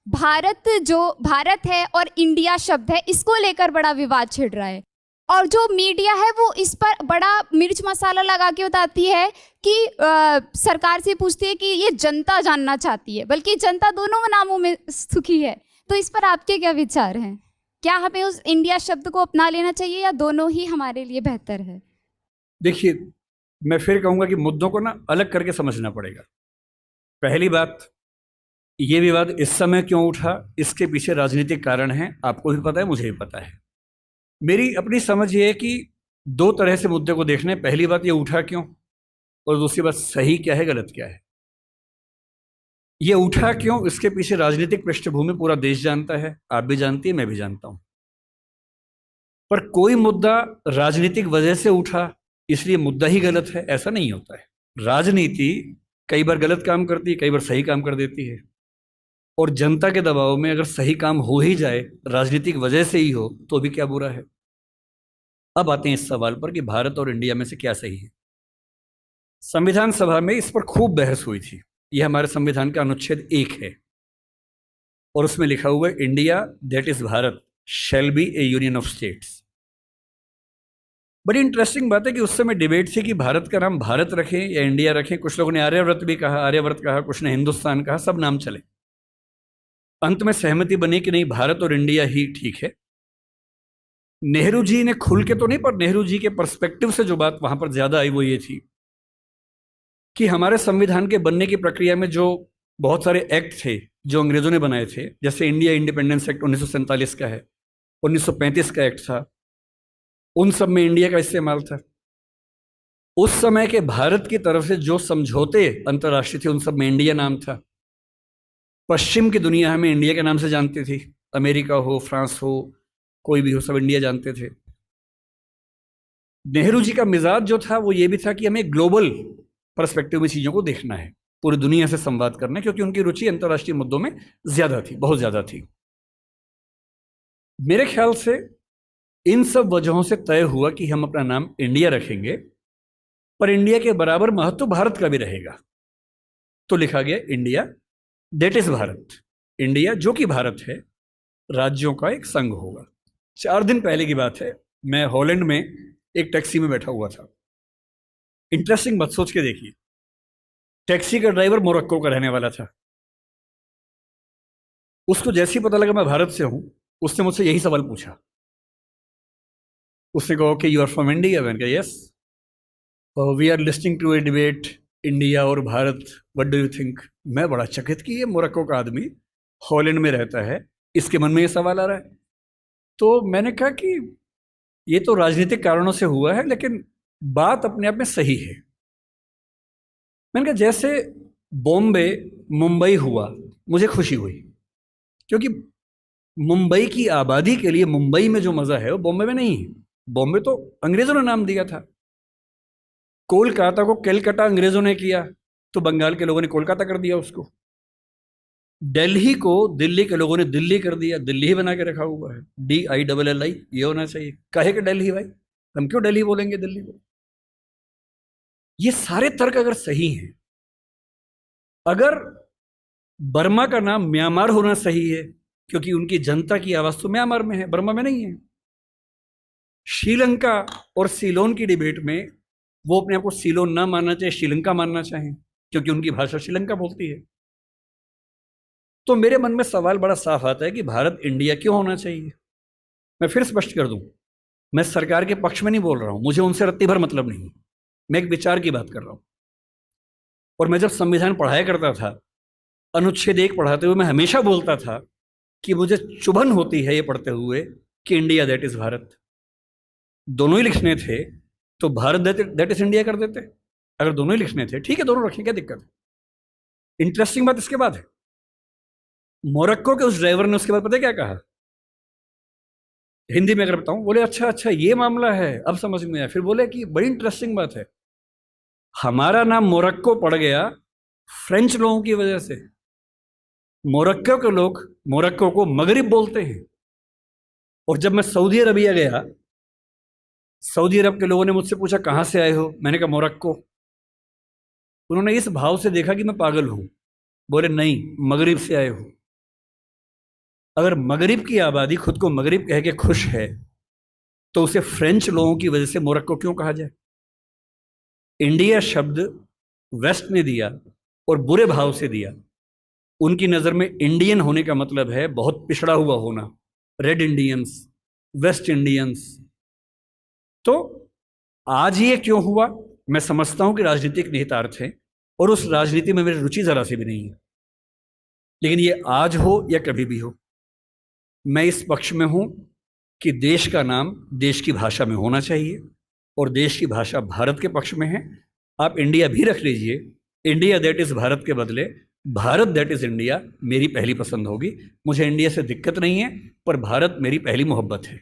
भारत है और इंडिया शब्द है, इसको लेकर बड़ा विवाद छिड़ रहा है। और जो मीडिया है वो इस पर बड़ा मिर्च मसाला लगा के बताती है कि सरकार से पूछती है कि ये जनता जानना चाहती है, बल्कि जनता दोनों नामों में सुखी है। तो इस पर आपके क्या विचार हैं? क्या हमें उस इंडिया शब्द को अपना लेना चाहिए या दोनों ही हमारे लिए बेहतर है? देखिए, मैं फिर कहूंगा कि मुद्दों को ना अलग करके समझना पड़ेगा। पहली बात, ये विवाद इस समय क्यों उठा, इसके पीछे राजनीतिक कारण हैं। आपको भी पता है, मुझे भी पता है। मेरी अपनी समझ ये है कि दो तरह से मुद्दे को देखने। पहली बात, ये उठा क्यों, और दूसरी बात, सही क्या है, गलत क्या है। ये उठा क्यों, इसके पीछे राजनीतिक पृष्ठभूमि पूरा देश जानता है, आप भी जानती है, मैं भी जानता हूं। पर कोई मुद्दा राजनीतिक वजह से उठा इसलिए मुद्दा ही गलत है, ऐसा नहीं होता है। राजनीति कई बार गलत काम करती है, कई बार सही काम कर देती है। और जनता के दबाव में अगर सही काम हो ही जाए, राजनीतिक वजह से ही हो, तो भी क्या बुरा है। अब आते हैं इस सवाल पर कि भारत और इंडिया में से क्या सही है। संविधान सभा में इस पर खूब बहस हुई थी। यह हमारे संविधान का अनुच्छेद 1 है और उसमें लिखा हुआ है, India that is Bharat shall be A union of states. बड़ी इंटरेस्टिंग बात है कि उस समय डिबेट थी कि भारत का नाम भारत रखें या इंडिया रखें। कुछ लोगों ने आर्यव्रत भी कहा, आर्यव्रत कहा, कुछ ने हिंदुस्तान कहा, सब नाम चले। अंत में सहमति बनी कि नहीं, भारत और इंडिया ही ठीक है। नेहरू जी ने खुल के तो नहीं, पर नेहरू जी के पर्सपेक्टिव से जो बात वहां पर ज्यादा आई वो ये थी कि हमारे संविधान के बनने की प्रक्रिया में जो बहुत सारे एक्ट थे जो अंग्रेजों ने बनाए थे, जैसे इंडिया इंडिपेंडेंस एक्ट 1947 का है, 1935 का एक्ट था, उन सब में इंडिया का इस्तेमाल था। उस समय के भारत की तरफ से जो समझौते अंतर्राष्ट्रीय थे, उन सब में इंडिया नाम था। पश्चिम की दुनिया हमें इंडिया के नाम से जानती थी, अमेरिका हो, फ्रांस हो, कोई भी हो, सब इंडिया जानते थे। नेहरू जी का मिजाज जो था वो ये भी था कि हमें ग्लोबल पर्सपेक्टिव में चीजों को देखना है, पूरी दुनिया से संवाद करना है, क्योंकि उनकी रुचि अंतर्राष्ट्रीय मुद्दों में ज्यादा थी, बहुत ज्यादा थी। मेरे ख्याल से इन सब वजहों से तय हुआ कि हम अपना नाम इंडिया रखेंगे, पर इंडिया के बराबर महत्व भारत का भी रहेगा। तो लिखा गया India that is Bharat. India जो कि भारत है, राज्यों का एक संघ होगा। 4 दिन पहले की बात है, मैं हॉलैंड में एक टैक्सी में बैठा हुआ था। इंटरेस्टिंग बात सोच के देखिए, टैक्सी का ड्राइवर मोरक्को का रहने वाला था। उसको जैसे ही पता लगा मैं भारत से हूं, उसने मुझसे यही सवाल पूछा। उसने कहा कि यू आर फ्रॉम इंडिया? मैंने कहा yes. We are listing to a debate India और Bharat, what do you think? मैं बड़ा चकित कि ये मोरक्को का आदमी हॉलैंड में रहता है, इसके मन में ये सवाल आ रहा है। तो मैंने कहा कि ये तो राजनीतिक कारणों से हुआ है, लेकिन बात अपने आप में सही है। मैंने कहा जैसे बॉम्बे मुंबई हुआ, मुझे खुशी हुई, क्योंकि मुंबई की आबादी के लिए मुंबई में जो मजा है वो बॉम्बे में नहीं है। बॉम्बे तो अंग्रेजों ने नाम दिया था। कोलकाता को कैलकाटा अंग्रेजों ने किया, तो बंगाल के लोगों ने कोलकाता कर दिया उसको। दिल्ली को दिल्ली के लोगों ने दिल्ली कर दिया, दिल्ली ही बना के रखा हुआ है, DILLI, ये होना चाहिए। कहे कि दिल्ली भाई, हम क्यों दिल्ली बोलेंगे दिल्ली को? ये सारे तर्क अगर सही हैं, अगर बर्मा का नाम म्यांमार होना सही है, क्योंकि उनकी जनता की आवाज तो म्यांमार में है, बर्मा में नहीं है। श्रीलंका और सीलोन की डिबेट में वो अपने आप को सीलोन ना मानना चाहे, श्रीलंका मानना चाहें, क्योंकि उनकी भाषा श्रीलंका बोलती है। तो मेरे मन में सवाल बड़ा साफ आता है कि भारत इंडिया क्यों होना चाहिए। मैं फिर स्पष्ट कर दूं, मैं सरकार के पक्ष में नहीं बोल रहा हूं, मुझे उनसे रत्ती भर मतलब नहीं। मैं एक विचार की बात कर रहा हूं। और मैं जब संविधान पढ़ाया करता था, अनुच्छेद 1 पढ़ाते हुए मैं हमेशा बोलता था कि मुझे चुभन होती है ये पढ़ते हुए कि इंडिया दैट इज भारत। दोनों ही लिखने थे तो भारत दैट इज इंडिया कर देते। अगर दोनों ही लिखने थे, ठीक है, दोनों रखें, क्या दिक्कत है। इंटरेस्टिंग बात इसके बाद है, मोरक्को के उस ड्राइवर ने उसके बाद पता है क्या कहा, हिंदी में अगर बताऊं, बोले अच्छा अच्छा ये मामला है, अब समझ में आया। फिर बोले कि बड़ी इंटरेस्टिंग बात है, हमारा नाम मोरक्को पड़ गया फ्रेंच लोगों की वजह से। मोरक्को के लोग मोरक्को को मगरिब बोलते हैं। और जब मैं सऊदी अरबिया गया, सऊदी अरब के लोगों ने मुझसे पूछा कहां से आए हो, मैंने कहा मोरक्को। उन्होंने इस भाव से देखा कि मैं पागल हूं, बोले नहीं, मगरिब से आए हो। अगर मगरिब की आबादी खुद को मगरिब कह के खुश है तो उसे फ्रेंच लोगों की वजह से मोरक्को क्यों कहा जाए? इंडिया शब्द वेस्ट ने दिया और बुरे भाव से दिया। उनकी नज़र में इंडियन होने का मतलब है बहुत पिछड़ा हुआ होना, रेड इंडियंस, वेस्ट इंडियंस। तो आज ये क्यों हुआ? मैं समझता हूं कि राजनीतिक निहितार्थ है और उस राजनीति में मेरी रुचि जरा सी भी नहीं है, लेकिन ये आज हो या कभी भी हो, मैं इस पक्ष में हूं कि देश का नाम देश की भाषा में होना चाहिए और देश की भाषा भारत के पक्ष में है। आप इंडिया भी रख लीजिए, इंडिया दैट इज़ भारत के बदले भारत दैट इज़ इंडिया मेरी पहली पसंद होगी। मुझे इंडिया से दिक्कत नहीं है, पर भारत मेरी पहली मोहब्बत है।